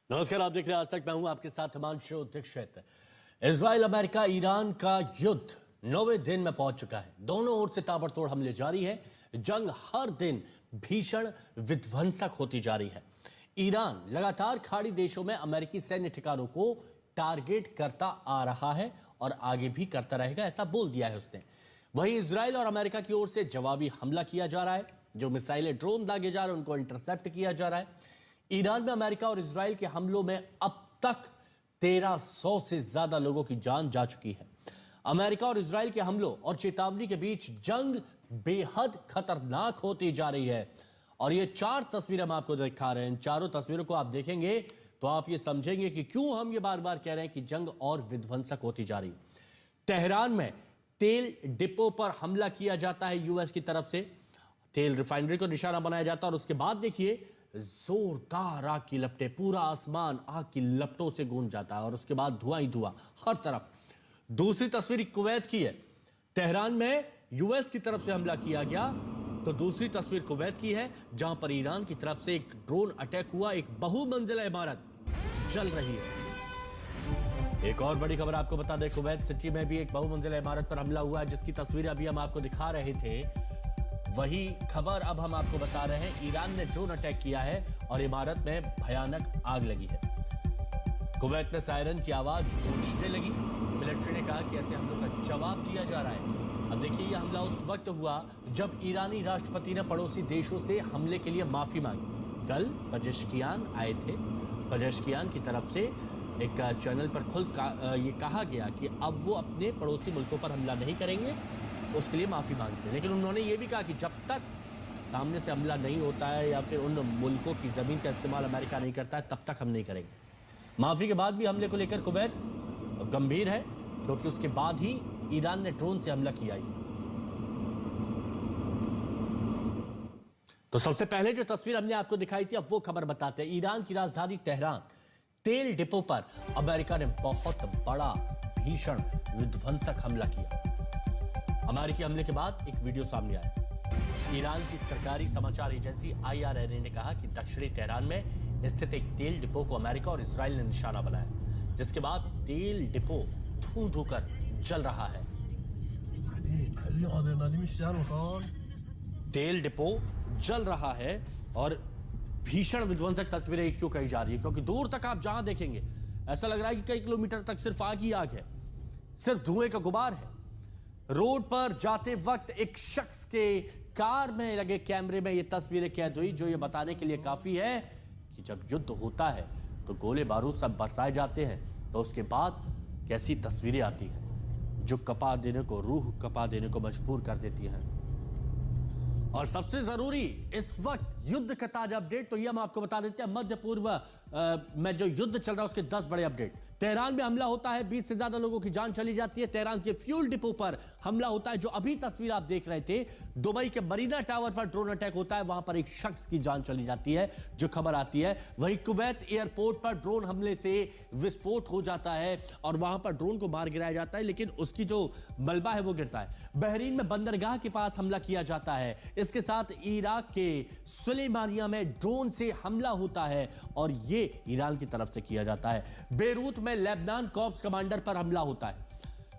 नमस्कार, आप देख रहे हैं आज तक। मैं हूं आपके साथ Himanshu Dikshit. Israel America Iran का युद्ध 9वें दिन में पहुंच चुका है। दोनों ओर से ताबड़तोड़ हमले जारी है। जंग हर दिन भीषण विध्वंसक होती जा रही है। ईरान लगातार खाड़ी देशों में अमेरिकी सैन्य ठिकानों को टारगेट करता आ रहा है और आगे भी करता रहेगा, ऐसा बोल दिया है उसने। वहीं इजराइल और अमेरिका की ओर से जवाबी हमला किया जा रहा है। जो मिसाइलें ड्रोन दागे जा रहे हैं उनको इंटरसेप्ट किया जा रहा है। ईरान में अमेरिका और इजराइल के हमलों में अब तक 1300 से ज्यादा लोगों की जान जा चुकी है। अमेरिका और इजराइल के हमलों और चेतावनी के बीच जंग बेहद खतरनाक होती जा रही है। और ये 4 तस्वीरें हम आपको दिखा रहे हैं। इन चारों तस्वीरों को आप देखेंगे तो आप ये समझेंगे कि क्यों हम ये बार बार कह रहे हैं कि जंग और विध्वंसक होती जा रही है। तेहरान में तेल डिपो पर हमला किया जाता है यूएस की तरफ से। तेल रिफाइनरी को निशाना बनाया जाता है और उसके बाद देखिए जोरदार आग की लपटें, पूरा आसमान आग की लपटों से गूंज जाता है और उसके बाद धुआं ही धुआं हर तरफ। दूसरी तस्वीर कुवैत की है। तेहरान में यूएस की तरफ से हमला किया गया। तो दूसरी तस्वीर कुवैत की है, जहां पर ईरान की तरफ से एक ड्रोन अटैक हुआ। एक बहुमंजिला इमारत जल रही है। एक और बड़ी खबर आपको बता दें, कुवैत सिटी में भी एक बहुमंजिला इमारत पर हमला हुआ है, जिसकी तस्वीरें अभी हम आपको दिखा रहे थे। वही खबर अब हम आपको बता रहे हैं। ईरान ने ड्रोन अटैक किया है और इमारत में भयानक आग लगी है। कुवैत में सायरन की आवाज गूंजने लगी। मिलिट्री ने कहा कि ऐसे हमलों का जवाब दिया जा रहा है। अब देखिए, यह हमला उस वक्त हुआ जब ईरानी राष्ट्रपति ने पड़ोसी देशों से हमले के लिए माफी मांगी। कल पजेश्कियान आए थे। पजेश्कियान की तरफ से एक चैनल पर ये कहा गया कि अब वो अपने पड़ोसी मुल्कों पर हमला नहीं करेंगे, उसके लिए माफी मांगते हैं। लेकिन उन्होंने ये भी कहा कि जब तक सामने से हमला नहीं होता है या फिर उन मुल्कों की जमीन का इस्तेमाल अमेरिका नहीं करता है, तब तक हम नहीं करेंगे। माफी के बाद भी हमले को लेकर कुवैत गंभीर है, क्योंकि उसके बाद ही ईरान ने ड्रोन से हमला किया ही। तो सबसे पहले जो तस्वीर हमने आपको दिखाई थी, अब वो खबर बताते हैं। ईरान की राजधानी तेहरान तेल डिपो पर अमेरिका ने बहुत बड़ा भीषण विध्वंसक हमला किया। अमेरिकी हमले के बाद एक वीडियो सामने आया। ईरान की सरकारी समाचार एजेंसी IRNA ने कहा कि दक्षिणी तेहरान में स्थित एक तेल डिपो को अमेरिका और इजराइल ने निशाना बनाया, जिसके बाद तेल डिपो धू धू कर जल रहा है। तेल डिपो जल रहा है और भीषण विध्वंसक तस्वीरें क्यों कही जा रही है, क्योंकि दूर तक आप जहां देखेंगे ऐसा लग रहा है कि कई किलोमीटर तक सिर्फ आग ही आग है, सिर्फ धुएं का गुबार है। रोड पर जाते वक्त एक शख्स के कार में लगे कैमरे में ये तस्वीरें कैद हुई, जो ये बताने के लिए काफी है कि जब युद्ध होता है तो गोले बारूद सब बरसाए जाते हैं, तो उसके बाद कैसी तस्वीरें आती हैं जो कपा देने को, रूह कपा देने को मजबूर कर देती हैं। और सबसे जरूरी इस वक्त युद्ध का ताजा अपडेट तो ये हम आपको बता देते हैं। मध्य पूर्व में जो युद्ध चल रहा है उसके 10 बड़े अपडेट। तेहरान में हमला होता है, 20 से ज्यादा लोगों की जान चली जाती है। तेहरान के फ्यूल डिपो पर हमला होता है, जो अभी तस्वीर आप देख रहे थे। दुबई के मरीना टावर पर ड्रोन अटैक होता है, वहां पर एक शख्स की जान चली जाती है, जो खबर आती है। वहीं कुवैत एयरपोर्ट पर ड्रोन हमले से विस्फोट हो जाता है और वहां पर ड्रोन को मार गिराया जाता है, लेकिन उसकी जो मलबा है वो गिरता है। बहरीन में बंदरगाह के पास हमला किया जाता है। इसके साथ इराक के सुलेमानिया में ड्रोन से हमला होता है और ये ईरान की तरफ से किया जाता है। बेरूत में लेबनान कॉर्प्स कमांडर पर हमला होता है,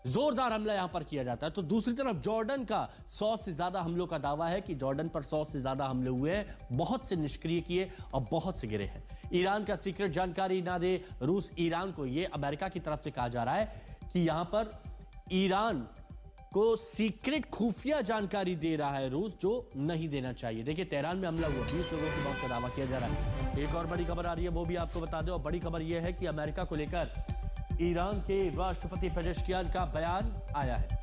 जोरदार हमला यहां पर किया जाता है। तो दूसरी तरफ जॉर्डन का 100 से ज्यादा हमलों का दावा है कि जॉर्डन पर 100 से ज्यादा हमले हुए हैं, बहुत से निष्क्रिय किए और बहुत से गिरे हैं। ईरान का सीक्रेट जानकारी ना दे रूस ईरान को, यह अमेरिका की तरफ से कहा जा रहा है कि यहां पर ईरान को सीक्रेट खुफिया जानकारी दे रहा है रूस, जो नहीं देना चाहिए। देखिए, तेहरान में हमला हुआ, 20 लोगों की मौत का दावा किया जा रहा है। एक और बड़ी खबर आ रही है, वो भी आपको बता दें। और बड़ी खबर यह है कि अमेरिका को लेकर ईरान के राष्ट्रपति पेजेश्कियान का बयान आया है।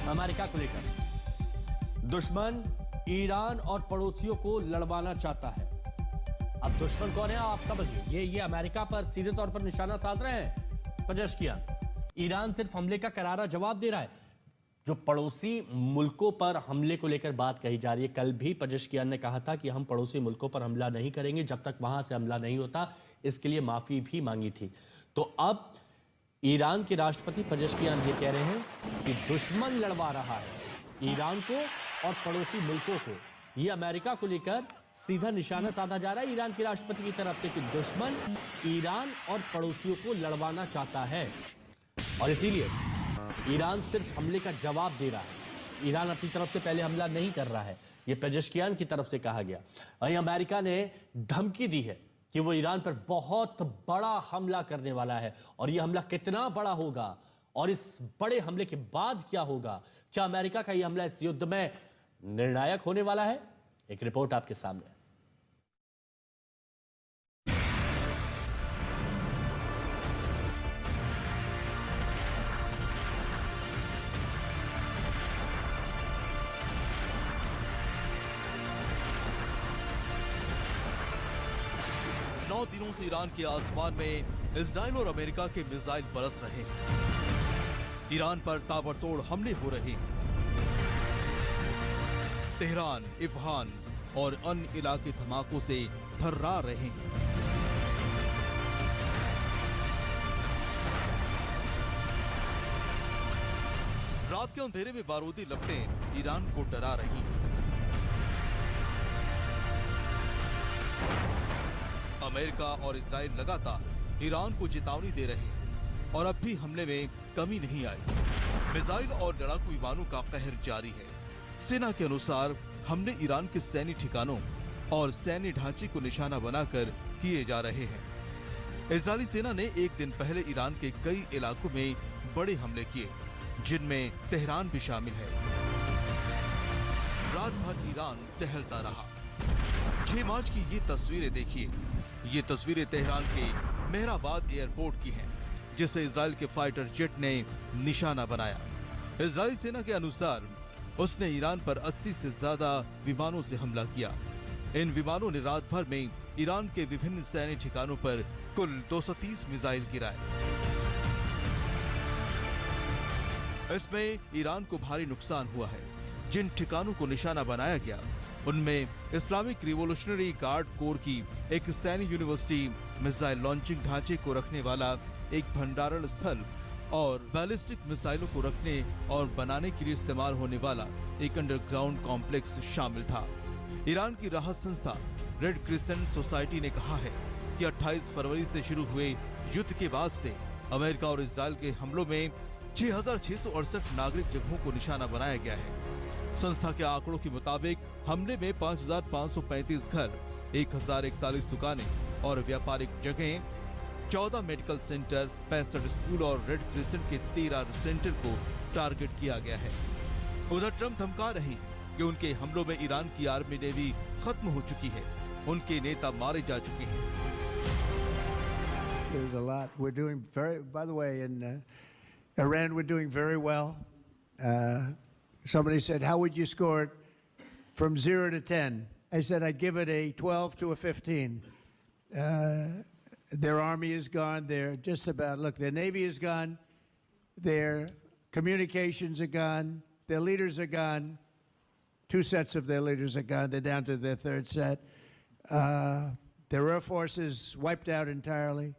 अमेरिका को लेकर दुश्मन ईरान और पड़ोसियों को लड़वाना चाहता है। अब दुश्मन कौन है आप समझिए। ये अमेरिका पर सीधे तौर पर निशाना साध रहे हैं पेजेश्कियान। ईरान सिर्फ हमले का करारा जवाब दे रहा है। जो पड़ोसी मुल्कों पर हमले को लेकर बात कही जा रही है, कल भी पेजेश्कियान ने कहा था कि हम पड़ोसी मुल्कों पर हमला नहीं करेंगे जब तक वहां से हमला नहीं होता। इसके लिए माफी भी मांगी थी। तो अब ईरान के राष्ट्रपति पेजेश्कियान ये कह रहे हैं कि दुश्मन लड़वा रहा है ईरान को और पड़ोसी मुल्कों को। ये अमेरिका को लेकर सीधा निशाना साधा जा रहा है ईरान के राष्ट्रपति की तरफ से कि दुश्मन ईरान और पड़ोसियों को लड़वाना चाहता है और इसीलिए ईरान सिर्फ हमले का जवाब दे रहा है। ईरान अपनी तरफ से पहले हमला नहीं कर रहा है, यह पेजेश्कियान की तरफ से कहा गया। वहीं अमेरिका ने धमकी दी है कि वो ईरान पर बहुत बड़ा हमला करने वाला है और यह हमला कितना बड़ा होगा और इस बड़े हमले के बाद क्या होगा, क्या अमेरिका का यह हमला इस युद्ध में निर्णायक होने वाला है। एक रिपोर्ट आपके सामने। नौ दिनों से ईरान के आसमान में इजराइल और अमेरिका के मिसाइल बरस रहे हैं। ईरान पर ताबड़तोड़ हमले हो रहे हैं। तेहरान, इफ़हान और अन्य इलाके धमाकों से थर्रा रहे हैं। रात के अंधेरे में बारूदी लपटें ईरान को डरा रही हैं। अमेरिका और इजराइल लगातार ईरान को चेतावनी दे रहे हैं और अब भी हमले में कमी नहीं आई। मिसाइल और लड़ाकू विमानों का कहर जारी है। सेना के अनुसार हमले ईरान के सैन्य ठिकानों और सैन्य ढांचे को निशाना बनाकर किए जा रहे हैं। इजरायली सेना ने एक दिन पहले ईरान के कई इलाकों में बड़े हमले किए, जिनमें तेहरान भी शामिल है। रात भर ईरान टहलता रहा। 6 मार्च की ये तस्वीरें देखिए। ये तस्वीरें तेहरान के मेहराबाद एयरपोर्ट की हैं, जिसे इजराइल के फाइटर जेट ने निशाना बनाया। इजरायली सेना के अनुसार उसने ईरान पर 80 से ज्यादा विमानों से हमला किया। इन विमानों ने रात भर में ईरान के विभिन्न सैन्य ठिकानों पर कुल 230 मिसाइल गिराए। इसमें ईरान को भारी नुकसान हुआ है। जिन ठिकानों को निशाना बनाया गया उनमें इस्लामिक रिवॉल्यूशनरी गार्ड कोर की एक सैन्य यूनिवर्सिटी, मिसाइल लॉन्चिंग ढांचे को रखने वाला एक भंडारण स्थल और बैलिस्टिक मिसाइलों को रखने और बनाने के लिए इस्तेमाल होने वाला एक अंडरग्राउंड कॉम्प्लेक्स शामिल था। ईरान की राहत संस्था रेड क्रिसेंट सोसाइटी ने कहा है कि 28 फरवरी से शुरू हुए युद्ध के बाद से अमेरिका और इजराइल के हमलों में 6,668 नागरिक जगहों को निशाना बनाया गया है। संस्था के आंकड़ों के मुताबिक हमले में 5,535 घर, 1,041 दुकानें और व्यापारिक जगहें, 14 मेडिकल सेंटर, 65 स्कूल और रेड क्रिसेंट के 13 सेंटर को टारगेट किया गया है। उधर ट्रंप धमका रहे हैं कि उनके हमलों में ईरान की आर्मी नेवी खत्म हो चुकी है, उनके नेता मारे जा चुके हैं। There's a lot. We're doing by the way, in Iran, we're doing very well. Somebody said, how would you score it from 0 to 10? I said, I'd give it a 12 to a 15. Their army is gone. They're just about, look, their navy is gone. Their communications are gone. Their leaders are gone. 2 sets of their leaders are gone. They're down to their 3rd set. Their air force is wiped out entirely.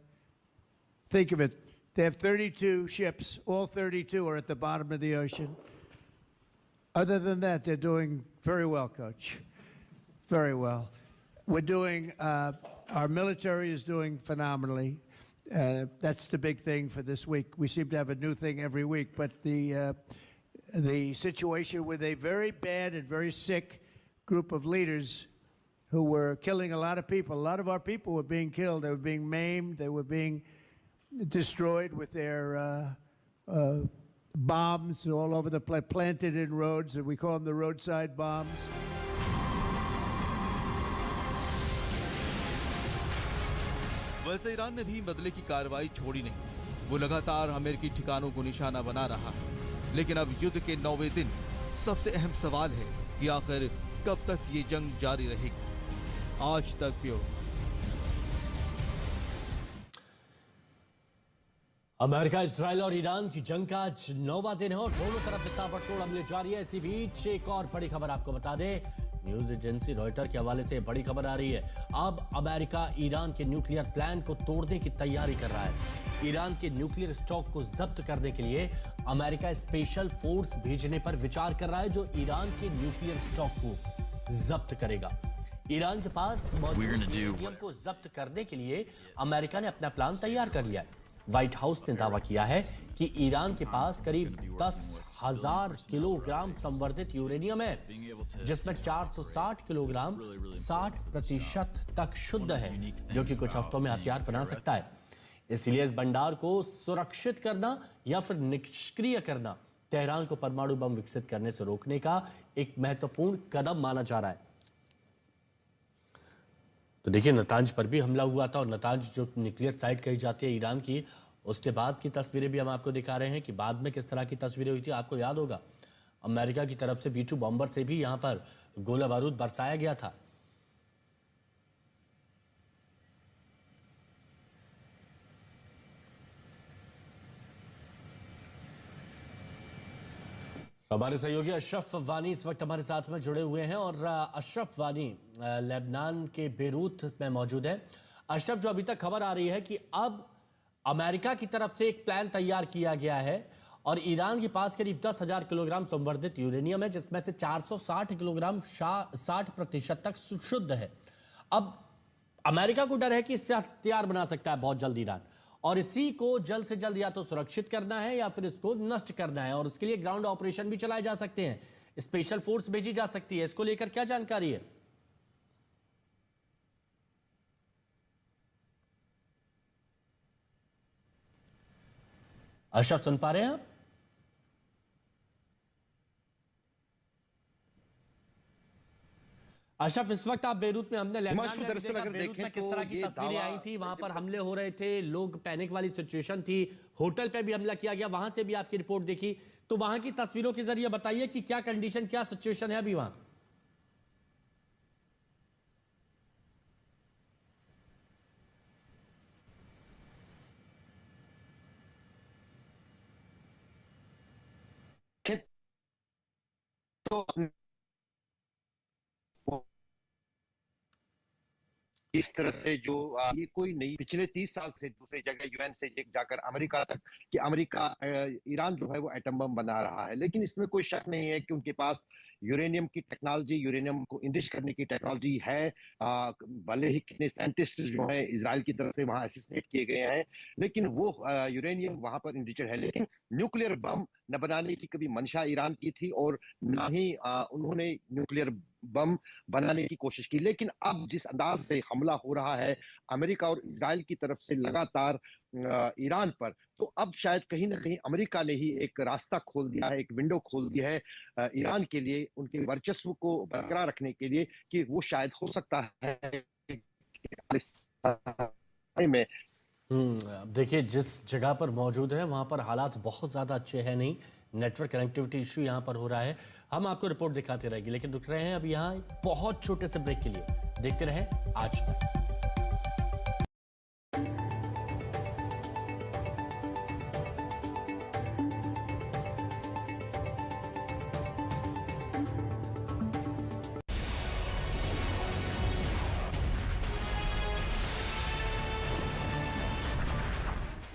Think of it. They have 32 ships. All 32 are at the bottom of the ocean. Other than that, they're doing very well, Coach. Very well. We're doing, our military is doing phenomenally. That's the big thing for this week. We seem to have a new thing every week, but the situation with a very bad and very sick group of leaders who were killing a lot of people. A lot of our people were being killed. They were being maimed. They were being destroyed with their bombs all over the place, planted in roads, and we call them the roadside bombs. वैसे Iran ने भी बदले की कार्रवाई छोड़ी नहीं। वो लगातार अमेरिकी ठिकानों को निशाना बना रहा है। लेकिन अब युद्ध के 9वें दिन सबसे अहम सवाल है कि आखिर कब तक ये जंग जारी रहेगी। आज तक ब्यूरो। अमेरिका, इजराइल और ईरान की जंग का आज 9वां दिन है और दोनों तरफ से ताबड़तोड़ हमले जारी है। इसी बीच एक और बड़ी खबर आपको बता दें, न्यूज एजेंसी रॉयटर के हवाले से बड़ी खबर आ रही है। अब अमेरिका ईरान के न्यूक्लियर प्लान को तोड़ने की तैयारी कर रहा है। ईरान के न्यूक्लियर स्टॉक को जब्त करने के लिए अमेरिका स्पेशल फोर्स भेजने पर विचार कर रहा है, जो ईरान के न्यूक्लियर स्टॉक को जब्त करेगा। ईरान के पास मौजूद यूरेनियम को जब्त करने के लिए अमेरिका ने अपना प्लान तैयार कर लिया है। व्हाइट हाउस ने दावा किया है कि ईरान के पास करीब 10,000 किलोग्राम संवर्धित यूरेनियम है, जिसमें 460 किलोग्राम 60% तक शुद्ध है, जो कि कुछ हफ्तों में हथियार बना सकता है। इसलिए इस भंडार को सुरक्षित करना या फिर निष्क्रिय करना तेहरान को परमाणु बम विकसित करने से रोकने का एक महत्वपूर्ण कदम माना जा रहा है। तो देखिए, नतांज पर भी हमला हुआ था, और नतांज जो न्यूक्लियर साइट कही जाती है ईरान की, उसके बाद की तस्वीरें भी हम आपको दिखा रहे हैं कि बाद में किस तरह की तस्वीरें हुई थी। आपको याद होगा, अमेरिका की तरफ से B-2 बॉम्बर से भी यहां पर गोला बारूद बरसाया गया था। हमारे सहयोगी अशरफ वानी इस वक्त हमारे साथ में जुड़े हुए हैं, और अशरफ वानी लेबनान के बेरूत में मौजूद है। अशरफ, जो अभी तक खबर आ रही है कि अब अमेरिका की तरफ से एक प्लान तैयार किया गया है और ईरान के पास करीब 10,000 किलोग्राम संवर्धित यूरेनियम है, जिसमें से 460 किलोग्राम 60% तक शुद्ध है। अब अमेरिका को डर है कि इससे हथियार बना सकता है बहुत जल्द ईरान, और इसी को जल्द से जल्द या तो सुरक्षित करना है या फिर इसको नष्ट करना है, और उसके लिए ग्राउंड ऑपरेशन भी चलाए जा सकते हैं, स्पेशल फोर्स भेजी जा सकती है। इसको लेकर क्या जानकारी है? अशरफ, सुन पा रहे हैं आप? अशरफ, इस वक्त आप बेरूत में, हमने लेबनान में देखा बेरूत में किस तरह की तस्वीरें आई थी, वहां पर हमले हो रहे थे, लोग पैनिक वाली सिचुएशन थी, होटल पे भी हमला किया गया, वहां से भी आपकी रिपोर्ट देखी, तो वहां की तस्वीरों के जरिए बताइए कि क्या कंडीशन, क्या सिचुएशन है अभी वहां? तो इस तरह से जो ये कोई नहीं, पिछले 30 साल से दूसरी जगह यूएन से जाकर अमेरिका तक, कि अमेरिका ईरान जो है वो एटम बम बना रहा है, लेकिन इसमें कोई शक नहीं है कि उनके पास यूरेनियम की टेक्नोलॉजी, यूरेनियम को इंरिच करने की टेक्नोलॉजी है। भले ही कितने साइंटिस्ट जो हैं इजराइल की तरफ से वहां असिस्टेट किए गए हैं, लेकिन वो यूरेनियम वहां पर इंरिचड है। लेकिन न्यूक्लियर बम न बनाने की कभी मंशा ईरान की थी, और ना ही उन्होंने न्यूक्लियर बम बनाने की कोशिश की। लेकिन अब जिस अंदाज से हमला हो रहा है अमेरिका और इजराइल की तरफ से लगातार ईरान पर, तो अब शायद कहीं ना कहीं अमेरिका ने ही एक रास्ता खोल दिया है, एक विंडो खोल दिया है ईरान के लिए, उनके वर्चस्व को बरकरार रखने के लिए, कि वो शायद हो सकता है में। अब देखिए, जिस जगह पर मौजूद है वहां पर हालात बहुत ज्यादा अच्छे हैं नहीं, नेटवर्क कनेक्टिविटी इशू यहां पर हो रहा है। हम आपको रिपोर्ट दिखाते रहेंगे, लेकिन रुक रहे हैं अब यहाँ बहुत छोटे से ब्रेक के लिए। देखते रहें आज तक।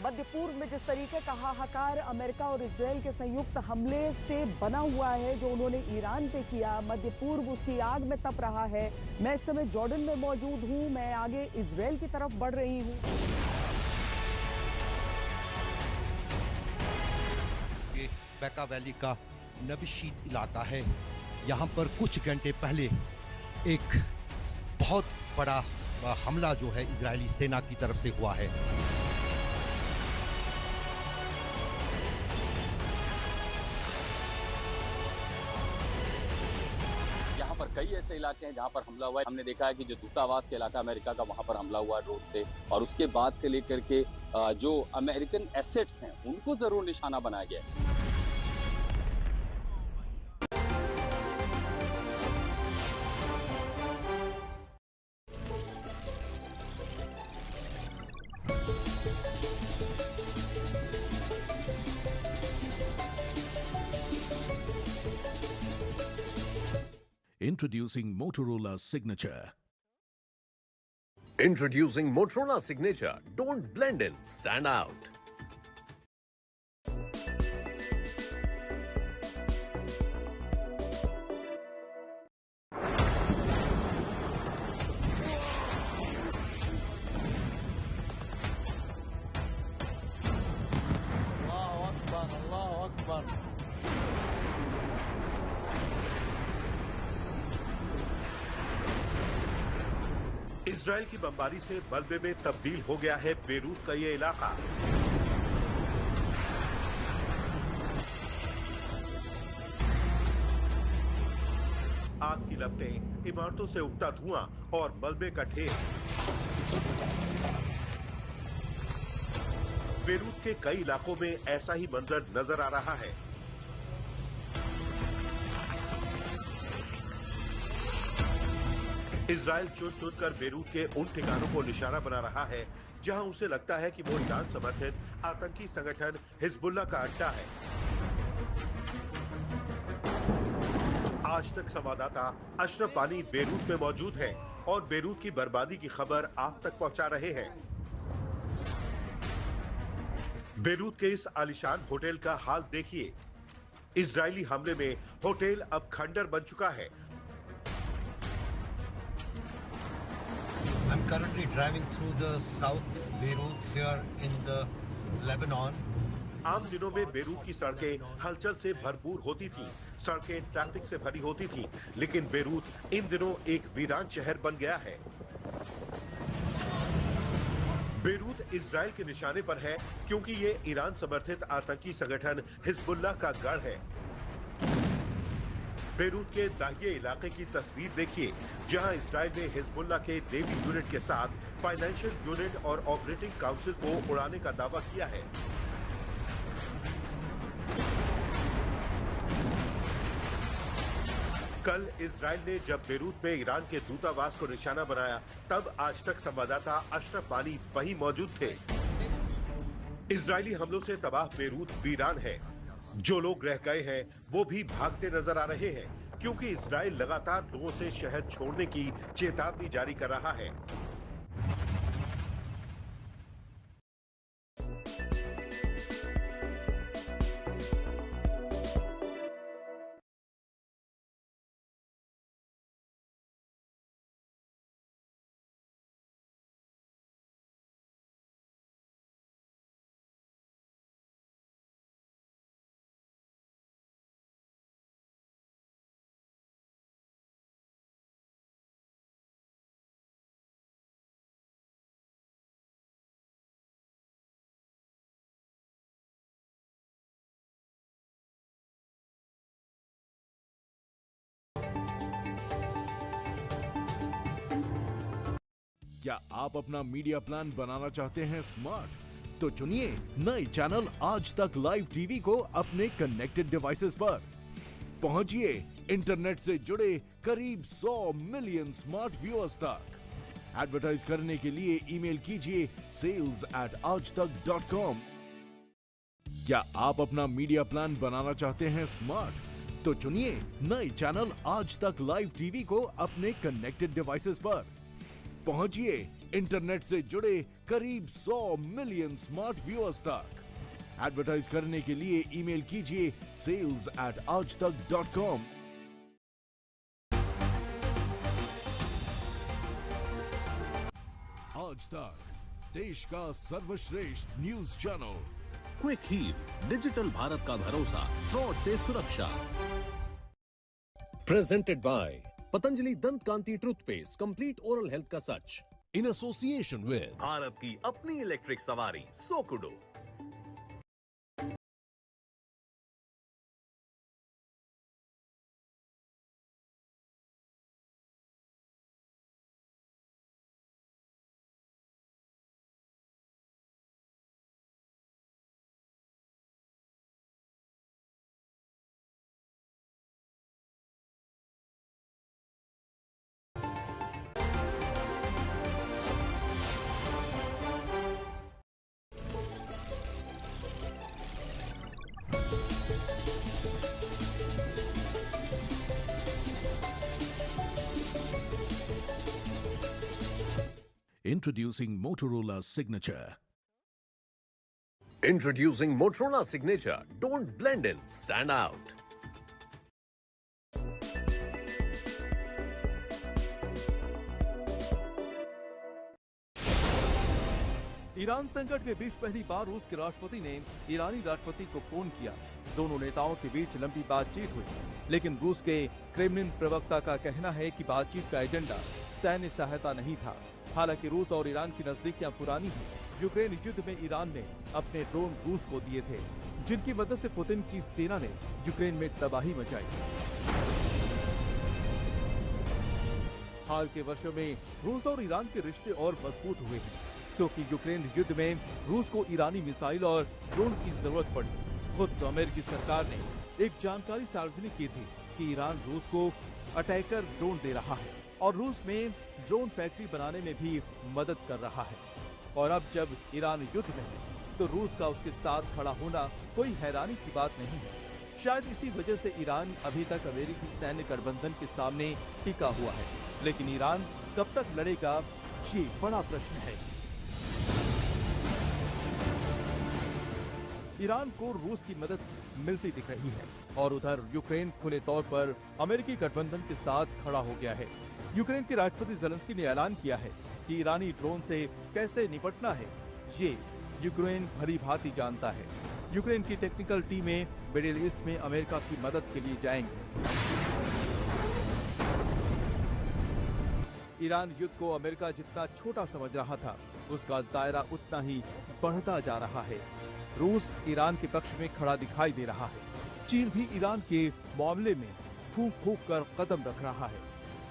मध्य पूर्व में जिस तरीके का हाहाकार अमेरिका और इजराइल के संयुक्त हमले से बना हुआ है, जो उन्होंने ईरान पे किया, मध्य पूर्व उसकी आग में तप रहा है। मैं इस समय जॉर्डन में मौजूद हूं, मैं आगे इजराइल की तरफ बढ़ रही हूं। ये बैका वैली का नबिशीत इलाका है। यहाँ पर कुछ घंटे पहले एक बहुत बड़ा हमला जो है इजरायली सेना की तरफ से हुआ है। कई ऐसे इलाके हैं जहां पर हमला हुआ है। हमने देखा है कि जो दूतावास के इलाका अमेरिका का, वहां पर हमला हुआ ड्रोन से, और उसके बाद से लेकर के जो अमेरिकन एसेट्स हैं उनको जरूर निशाना बनाया गया है। Introducing Motorola Signature. Introducing Motorola Signature. Don't blend in, stand out. Israel की बमबारी से मलबे में तब्दील हो गया है बेरूत का ये इलाका। आग की लपटें, इमारतों से उठता धुआं और मलबे का ढेर। बेरूत के कई इलाकों में ऐसा ही मंजर नजर आ रहा है। इजराइल चुन चुनकर बेरूत के उन ठिकानों को निशाना बना रहा है जहां उसे लगता है कि वो ईरान समर्थित आतंकी संगठन हिजबुल्ला का अड्डा है। आज तक संवाददाता अशरफ वानी बेरूत में मौजूद हैं और बेरूत की बर्बादी की खबर आप तक पहुंचा रहे हैं। बेरूत के इस आलिशान होटल का हाल देखिए। इजरायली हमले में होटल अब खंडर बन चुका है। I'm currently driving through the South Beirut here in the Lebanon. आम दिनों में बेरूत की सड़कें हलचल से भरपूर होती थीं, सड़कें ट्रैफिक से भरी होती थीं, लेकिन बेरूत इन दिनों एक वीरान शहर बन गया है। बेरूत इजराइल के निशाने पर है क्योंकि ये ईरान समर्थित आतंकी संगठन हिजबुल्ला का गढ़ है। बेरूत के दाहिए इलाके की तस्वीर देखिए, जहां इजराइल ने हिजबुल्ला के नेवी यूनिट के साथ फाइनेंशियल यूनिट और ऑपरेटिंग काउंसिल को उड़ाने का दावा किया है। कल इजराइल ने जब बेरूत में ईरान के दूतावास को निशाना बनाया, तब आज तक संवाददाता अशरफ वानी वहीं मौजूद थे। इजरायली हमलों से तबाह बेरूत वीरान है। जो लोग रह गए हैं वो भी भागते नजर आ रहे हैं क्योंकि इजराइल लगातार लोगों से शहर छोड़ने की चेतावनी जारी कर रहा है। क्या आप अपना मीडिया प्लान बनाना चाहते हैं स्मार्ट? तो चुनिए नए चैनल आज तक लाइव टीवी को अपने कनेक्टेड डिवाइसेस पर। पहुंचिए इंटरनेट से जुड़े करीब 100 मिलियन स्मार्ट व्यूअर्स तक। एडवर्टाइज करने के लिए ईमेल कीजिए sales@aajtak.com। क्या आप अपना मीडिया प्लान बनाना चाहते हैं स्मार्ट? तो चुनिए नए चैनल आज तक लाइव टीवी को अपने कनेक्टेड डिवाइसेस पर। पहुंचिए इंटरनेट से जुड़े करीब 100 मिलियन स्मार्ट व्यूअर्स तक। एडवर्टाइज करने के लिए ईमेल कीजिए sales@aajtak.com। आज तक देश का सर्वश्रेष्ठ news channel. Quick Heal, digital Bharat का भरोसा, फ्रॉड से सुरक्षा। Presented by Patanjali Dant Kanti toothpaste, complete oral health का सच, इन एसोसिएशन विद भारत की अपनी इलेक्ट्रिक सवारी Sokudo. Introducing Motorola Signature. Introducing Motorola Signature. Don't blend in, stand out. Iran संकट के बीच पहली बार रूस के राष्ट्रपति ने ईरानी राष्ट्रपति को फोन किया। दोनों नेताओं के बीच लंबी बातचीत हुई, लेकिन रूस के क्रेमलिन प्रवक्ता का कहना है कि बातचीत का एजेंडा सैन्य सहायता नहीं था। हालांकि रूस और ईरान की नजदीकियां पुरानी हैं। यूक्रेन युद्ध में ईरान ने अपने ड्रोन रूस को दिए थे, जिनकी मदद से पुतिन की सेना ने यूक्रेन में तबाही मचाई। हाल के वर्षों में रूस और ईरान के रिश्ते और मजबूत हुए हैं, क्योंकि यूक्रेन युद्ध में रूस को ईरानी मिसाइल और ड्रोन की जरूरत पड़ी। खुद अमेरिकी सरकार ने एक जानकारी सार्वजनिक की थी कि ईरान रूस को अटैकर ड्रोन दे रहा है और रूस में ड्रोन फैक्ट्री बनाने में भी मदद कर रहा है। और अब जब ईरान युद्ध में है, तो रूस का उसके साथ खड़ा होना कोई हैरानी की बात नहीं है। शायद इसी वजह से ईरान अभी तक अमेरिकी सैन्य गठबंधन के सामने टिका हुआ है, लेकिन ईरान कब तक लड़ेगा, ये बड़ा प्रश्न है। ईरान को रूस की मदद मिलती दिख रही है और उधर यूक्रेन खुले तौर पर अमेरिकी गठबंधन के साथ खड़ा हो गया है। यूक्रेन के राष्ट्रपति ज़ेलेंस्की ने ऐलान किया है कि ईरानी ड्रोन से कैसे निपटना है, ये यूक्रेन भली भांति जानता है। यूक्रेन की टेक्निकल टीमें मिडिल ईस्ट में अमेरिका की मदद के लिए जाएंगी। ईरान युद्ध को अमेरिका जितना छोटा समझ रहा था, उसका दायरा उतना ही बढ़ता जा रहा है। रूस ईरान के पक्ष में खड़ा दिखाई दे रहा है। चीन भी ईरान के मामले में फूंक फूंक कर कदम रख रहा है,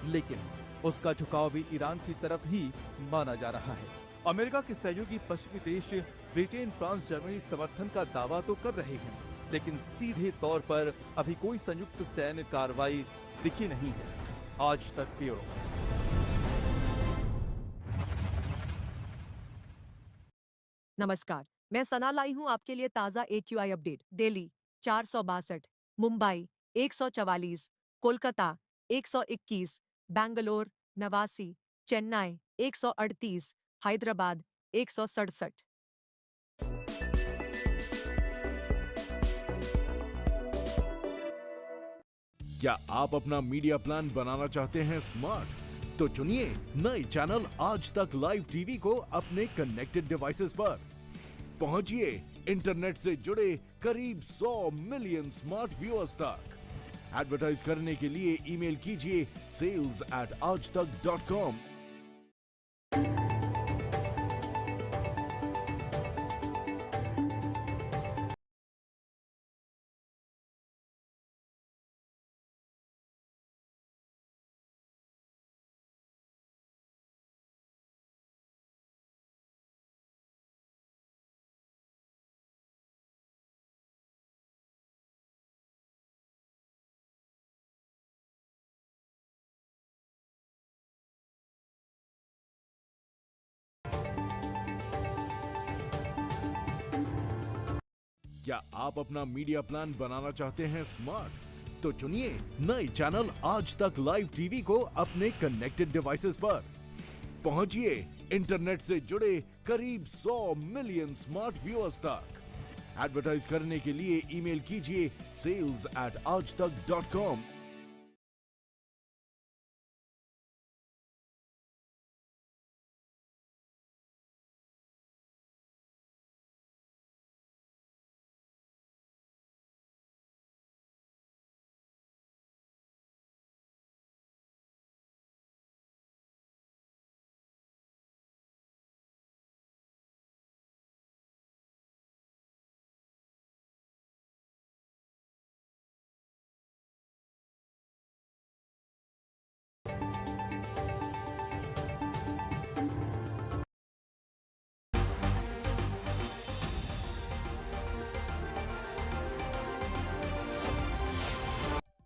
लेकिन उसका झुकाव भी ईरान की तरफ ही माना जा रहा है। अमेरिका के सहयोगी पश्चिमी देश ब्रिटेन, फ्रांस, जर्मनी समर्थन का दावा तो कर रहे हैं, लेकिन सीधे तौर पर अभी कोई संयुक्त सैन्य कार्रवाई दिखी नहीं है। आज तक ब्यूरो। नमस्कार, मैं सना लाई हूं आपके लिए ताजा AQI अपडेट। दिल्ली 462, मुंबई 144, कोलकाता 121, बैंगलोर 89, चेन्नई 138, हैदराबाद 167। क्या आप अपना मीडिया प्लान बनाना चाहते हैं स्मार्ट? तो चुनिए नए चैनल आज तक लाइव टीवी को अपने कनेक्टेड डिवाइसेस पर। पहुंचिए इंटरनेट से जुड़े करीब 100 मिलियन स्मार्ट व्यूअर्स तक। एडवर्टाइज करने के लिए ईमेल कीजिए sales@aajtak.com। क्या आप अपना मीडिया प्लान बनाना चाहते हैं स्मार्ट? तो चुनिए नए चैनल आज तक लाइव टीवी को अपने कनेक्टेड डिवाइसेस पर। पहुंचिए इंटरनेट से जुड़े करीब 100 मिलियन स्मार्ट व्यूअर्स तक। एडवर्टाइज करने के लिए ईमेल कीजिए sales@aajtak.com।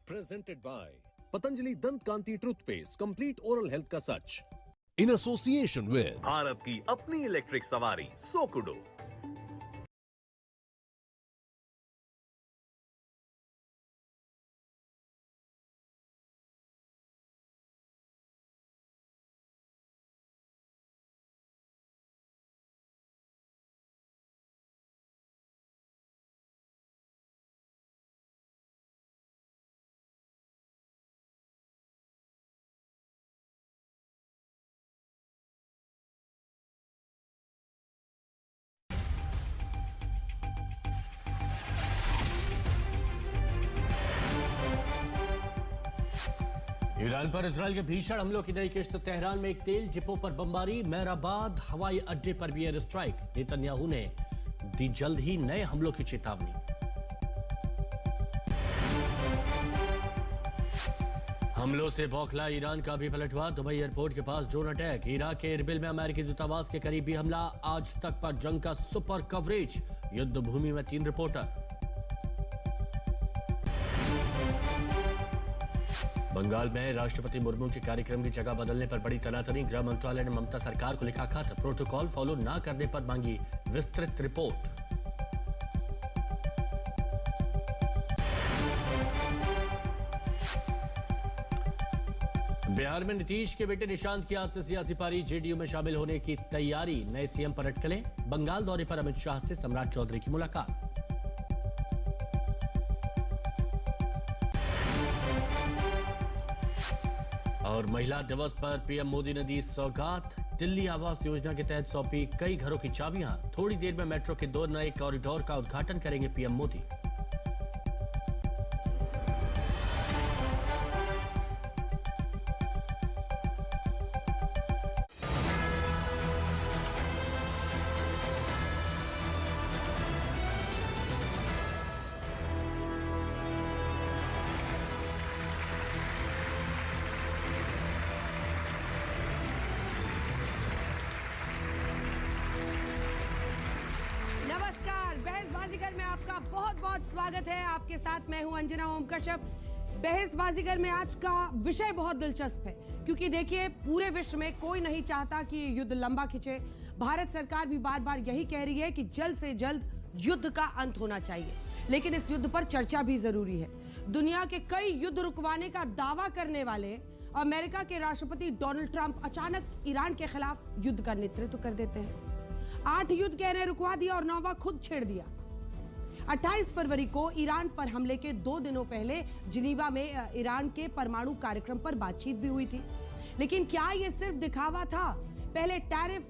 Presented by Patanjali Dant Kanti Toothpaste, complete oral health का सच। In association with भारत की अपनी इलेक्ट्रिक सवारी सोकुडो। ईरान पर इजराइल के भीषण हमलों की नई किश्त। तेहरान में एक तेल डिपो पर बमबारी। मेहराबाद हवाई अड्डे पर भी एयर स्ट्राइक। नेतन्याहू ने दी जल्द ही नए हमलों की चेतावनी। हमलों से बौखला ईरान का भी पलटवार। दुबई एयरपोर्ट के पास ड्रोन अटैक। इराक के इरबिल में अमेरिकी दूतावास के करीब भी हमला। आज तक पर जंग का सुपर कवरेज। युद्ध भूमि में 3 रिपोर्टर। बंगाल में राष्ट्रपति मुर्मू के कार्यक्रम की जगह बदलने पर बड़ी तनातनी। गृह मंत्रालय ने ममता सरकार को लिखा खत। प्रोटोकॉल फॉलो न करने पर मांगी विस्तृत रिपोर्ट। बिहार में नीतीश के बेटे निशांत की आज से सियासी पारी। जेडीयू में शामिल होने की तैयारी। नए सीएम पर अटकलें। बंगाल दौरे पर अमित शाह से सम्राट चौधरी की मुलाकात। और महिला दिवस पर पीएम मोदी ने दी सौगात। दिल्ली आवास योजना के तहत सौंपी कई घरों की चाबियां। थोड़ी देर में मेट्रो के 2 नए कॉरिडोर का उद्घाटन करेंगे पीएम मोदी। स्वागत है आपके साथ। मैं हूं अंजना ओम कश्यप। बहस बाजीगर में आज का विषय बहुत दिलचस्प है, क्योंकि देखिए पूरे विश्व में कोई नहीं चाहता कि युद्ध लंबा खिंचे। भारत सरकार भी बार बार यही कह रही है कि जल्द से जल्द युद्ध का अंत होना चाहिए, लेकिन इस युद्ध पर चर्चा भी जरूरी है। दुनिया के कई युद्ध रुकवाने का दावा करने वाले अमेरिका के राष्ट्रपति डोनाल्ड ट्रंप अचानक ईरान के खिलाफ युद्ध का नेतृत्व कर देते हैं। 8 युद्ध कह रहे रुकवा दिया और 9वां खुद छेड़ दिया। 28 फरवरी को ईरान पर हमले के 2 दिनों पहले जिनीवा में ईरान के परमाणु कार्यक्रम पर बातचीत भी हुई थी। लेकिन क्या यह सिर्फ दिखावा था? पहले टैरिफ,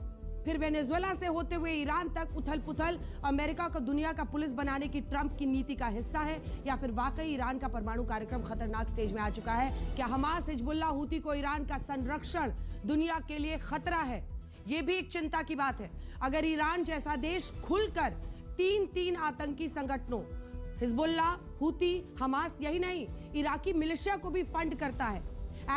फिर वेनेजुएला से होते हुए ईरान तक उथल पुथल अमेरिका को दुनिया का पुलिस बनाने की ट्रंप की नीति का हिस्सा है, या फिर वाकई ईरान का परमाणु कार्यक्रम खतरनाक स्टेज में आ चुका है? क्या हमास, हिजबुल्ला, हूती को ईरान का संरक्षण दुनिया के लिए खतरा है? यह भी एक चिंता की बात है। अगर ईरान जैसा देश खुलकर 3 आतंकी संगठनों, हिजबुल्ला, हूती, हमास, यही नहीं इराकी मिलिशिया को भी फंड करता है,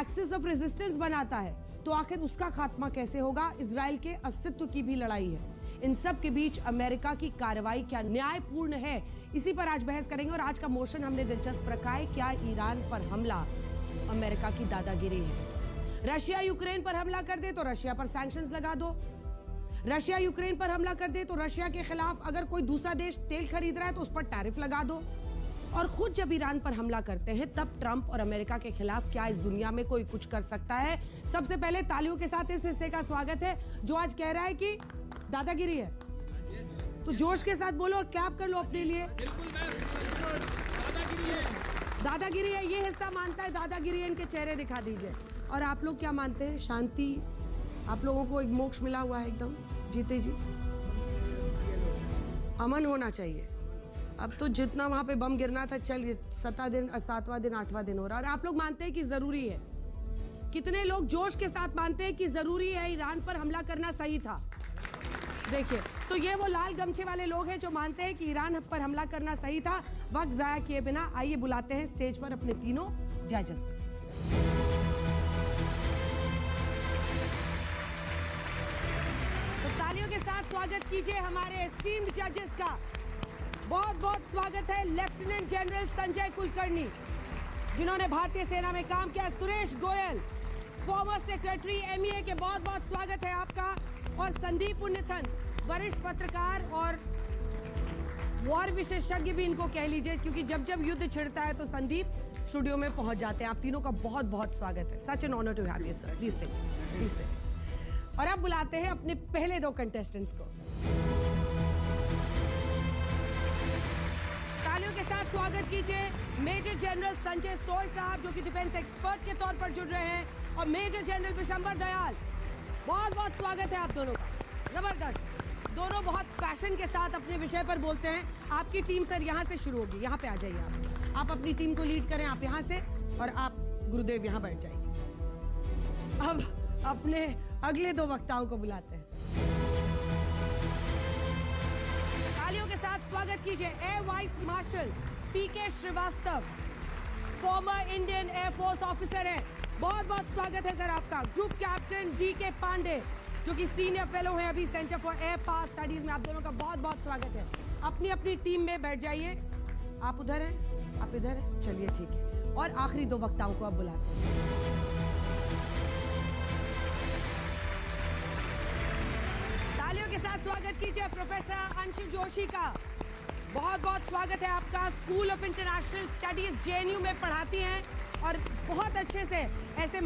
एक्सिस ऑफ रेजिस्टेंस बनाता है, तो आखिर उसका खात्मा कैसे होगा? इजराइल के अस्तित्व की भी लड़ाई है। इन सब के बीच अमेरिका की कार्रवाई क्या न्यायपूर्ण है? इसी पर आज बहस करेंगे। और आज का मोशन हमने दिलचस्प रखा है, क्या ईरान पर हमला अमेरिका की दादागिरी है? रशिया यूक्रेन पर हमला कर दे तो रशिया पर सैंक्शंस लगा दो। रशिया यूक्रेन पर हमला कर दे तो रशिया के खिलाफ अगर कोई दूसरा देश तेल खरीद रहा है तो उस पर टैरिफ लगा दो। और खुद जब ईरान पर हमला करते हैं तब ट्रंप और अमेरिका के खिलाफ क्या इस दुनिया में कोई कुछ कर सकता है? सबसे पहले तालियों के साथ इस हिस्से का स्वागत है जो आज कह रहा है कि दादागिरी है। तो जोश के साथ बोलो और क्लैप कर लो अपने लिए। दादागिरी है, ये हिस्सा मानता है दादागिरी है, इनके चेहरे दिखा दीजिए। और आप लोग क्या मानते हैं? शांति, आप लोगों को एक मोक्ष मिला हुआ है एकदम जीते जी। अमन होना चाहिए। अब तो जितना वहां पे बम गिरना था, चलिए 7वां दिन 8वां दिन हो रहा है। और आप लोग मानते हैं कि जरूरी है? कितने लोग जोश के साथ मानते हैं कि जरूरी है, ईरान पर हमला करना सही था? देखिए, तो ये वो लाल गमछे वाले लोग हैं जो मानते हैं कि ईरान पर हमला करना सही था। वक्त जाया किए बिना आइए बुलाते हैं स्टेज पर अपने तीनों जजेस को। तालियों के साथ स्वागत कीजिए हमारे एस्टीम्ड जजेस का। बहुत बहुत स्वागत है लेफ्टिनेंट जनरल संजय कुलकर्णी, जिन्होंने भारतीय सेना में काम किया। Suresh Goyal, former secretary MEA के, बहुत बहुत स्वागत है आपका। और संदीप पुण्यथन, वरिष्ठ पत्रकार और वॉर विशेषज्ञ भी इनको कह लीजिए, क्योंकि जब जब युद्ध छिड़ता है तो संदीप स्टूडियो में पहुंच जाते हैं। आप तीनों का बहुत बहुत स्वागत है। Such an honour to have you sir. Please sit, please sit. और अब बुलाते हैं अपने पहले 2 कंटेस्टेंट्स को। तालियों के साथ स्वागत कीजिए मेजर जनरल संजय सोय साहब, जो कि डिफेंस एक्सपर्ट के तौर पर जुड़ रहे हैं, और मेजर जनरल विशंबर दयाल। बहुत बहुत स्वागत है आप दोनों का। जबरदस्त, दोनों बहुत पैशन के साथ अपने विषय पर बोलते हैं। आपकी टीम सर यहाँ से शुरू होगी, यहाँ पे आ जाइए आप अपनी टीम को लीड करें। आप यहाँ से, और आप गुरुदेव यहाँ बैठ जाइए। अब अपने अगले 2 वक्ताओं को बुलाते हैं। तालियों के साथ स्वागत कीजिए air vice marshal PK Srivastava, former Indian air force officer है। बहुत बहुत स्वागत है सर आपका। ग्रुप कैप्टन डीके पांडे, जो कि सीनियर फेलो हैं अभी centre for air pass studies में। आप दोनों का बहुत बहुत स्वागत है। अपनी अपनी टीम में बैठ जाइए। आप उधर हैं, आप इधर हैं, चलिए ठीक है। और आखिरी 2 वक्ताओं को अब बुलाते हैं। तालियों के साथ स्वागत कीजिए प्रोफेसर अंशु जोशी का। बहुत बहुत स्वागत है आपका। School of international studies JNU में पढ़ाती हैं और बहुत अच्छे से ऐसे